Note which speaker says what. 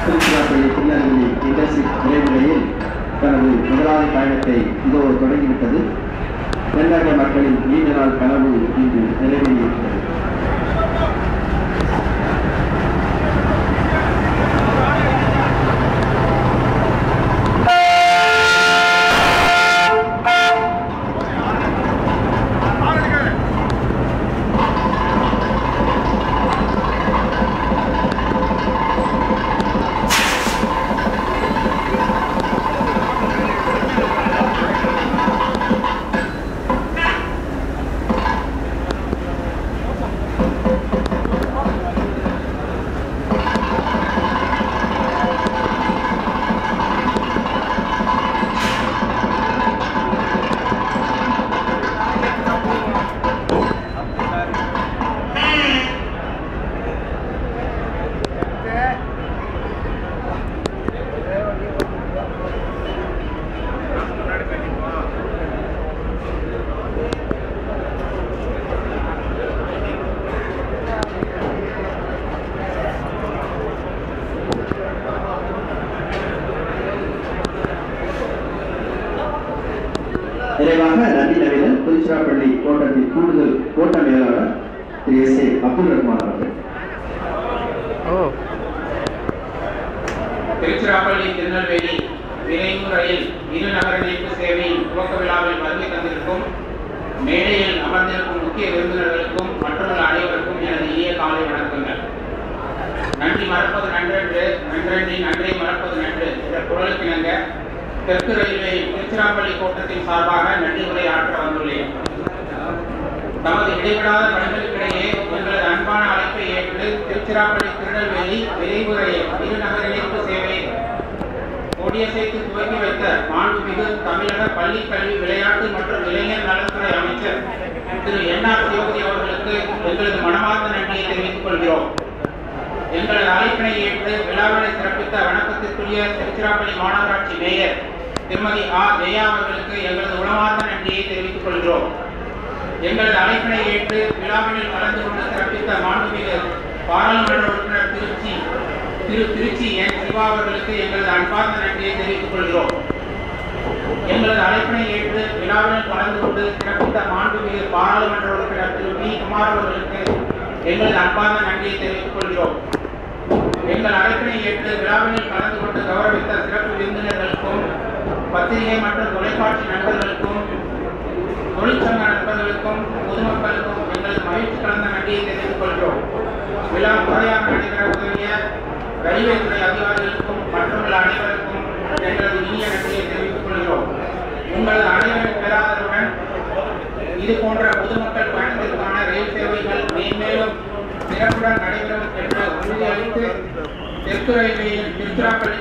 Speaker 1: Tiruchirappalli Tirunelveli intercity விரைவுகளில் தனது முதலாவது பயணத்தை இதோ தொடங்கிவிட்டது. தென்னக மக்களின் நீண்ட நாள் கனவு இன்று நிறைவேறியிருக்கிறது. நிறைவாக நன்றி நவீனன் திருச்சிராப்பள்ளி கோட்டத்தின் கூடுதல் கோட்ட மேலாளர் திரு எஸ் ஏ அப்துல் ரஹ்மான் அவர்கள்.
Speaker 2: திருச்சிராப்பள்ளி திருநெல்வேலி விரைவு ரயில் இரு நகர இணைப்பு சேவையின் துவக்க விழாவில் வருகை தந்திருக்கும் மேடையில் அமர்ந்திருக்கும் முக்கிய விருந்தினர்களுக்கும் மற்றொரு அனைவருக்கும் எனது இனிய காலை வணக்கங்கள். நன்றி மறப்பது நன்றென்று நன்றன்றி நன்றை மறப்பது நன்று என்ற குரலுக்கிணங்க தெற்கு ரயில்வேயின் திருச்சிராப்பள்ளி கோட்டத்தின் சார்பாக நன்றி உரை ஆற்ற வந்துள்ளேன். தமது இடைவிடாத பணிகளுக்கிடையே எங்களது அன்பான அழைப்பை ஏற்று திருச்சிராப்பள்ளி திருநெல்வேலி விரைவு ரயில் இரு நகர இணைப்பு சேவை கொடியசைத்து துவக்கி வைத்த மாண்புமிகு தமிழக பள்ளி கல்வி விளையாட்டு மற்றும் இளைஞர் நலத்துறை அமைச்சர் திரு என்.ஆர். சிவபதி அவர்களுக்கு எங்களது மனமார்ந்த நன்றியை தெரிவித்துக் கொள்கிறோம். எங்களது அழைப்பினை ஏற்று விழாவினை சிறப்பித்த வணக்கத்திற்குரிய திருச்சிராப்பள்ளி மாநகராட்சி மேயர் திருமதி ஜெயா அவர்களுக்கு எங்களது உளமார்ந்த நன்றியை தெரிவித்துக் கொள்கிறோம். எங்களது அழைப்பினை ஏற்று விழாவினில் கலந்து கொண்டு சிறப்பித்த மாண்புமிகு பாராளுமன்ற உறுப்பினர் திருச்சி என் சிவா அவர்களுக்கு எங்களது அன்பார்ந்த நன்றியை தெரிவித்துக் கொள்கிறோம். எங்களது அழைப்பினை ஏற்று விழாவினில் கலந்து கொண்டு சிறப்பித்த மாண்புமிகு பாராளுமன்ற உறுப்பினர் திரு பி குமார் அவர்களுக்கு எங்களது அன்பார்ந்த நன்றியை தெரிவித்துக் கொள்கிறோம். எங்கள் அழைப்பினை ஏற்று விழாவினில் கலந்து கொண்டு கௌரவித்த சிறப்பு விருந்தினர்களுக்கும் பத்திரிகை மற்றும் தொலைக்காட்சி நண்பர்களுக்கும் தொழிற்சங்க நண்பர்களுக்கும் பொதுமக்களுக்கும் எங்களது மகிழ்ச்சி கலந்த நன்றியை தெரிவித்துக் கொள்கிறோம். விழா முறையாக நடைபெற உதவிய ரயில்வே துறை அதிகாரிகளுக்கும் மற்றுள்ள அனைவருக்கும் எங்களது இனிய நன்றியை தெரிவித்துக் கொள்கிறோம். உங்களது அனைவரின் பேராதரவுடன் இது போன்ற பொதுமக்கள் பயணத்திற்கான ரயில் சேவைகள் மேன்மேலும் சிறப்புடன் நடைபெறும் என்று உறுதியளித்து தெற்கு ரயில்வேயின் திருச்சிராப்பள்ளி